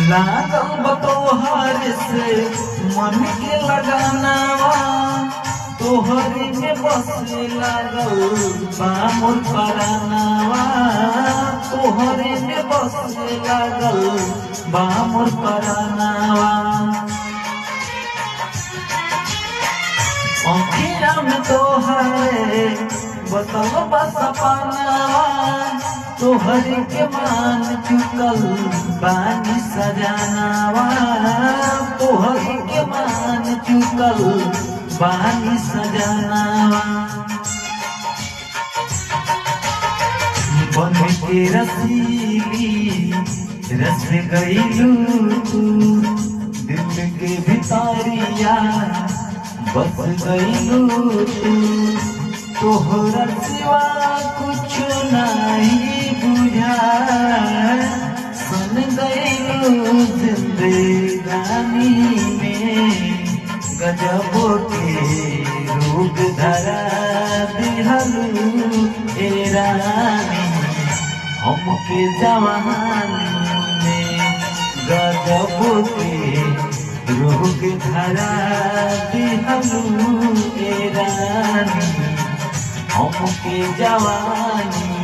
लागल बतोहर से मन के लगानावा तोहरे में बसे लागल बामुर परानावा तोहरे में बसे लागल बामुर परानावा आँखिया में तोहरे बतल बसपनावा तोहरे के मान चुकल बानी सजानावा तोहरे के मान चुकल बानी सजानावा बन के रसीली रस गईलू तू दिल के भितरिया बस गईलू तू तोहरा सिवा कुछ नहीं बुझा सुन गईलू जिंदगानी में गजब के रूप धरा दिहलू ए रानी हमके जवानी में गजब के रूप धरा दिहलू ए रानी हमके जवानी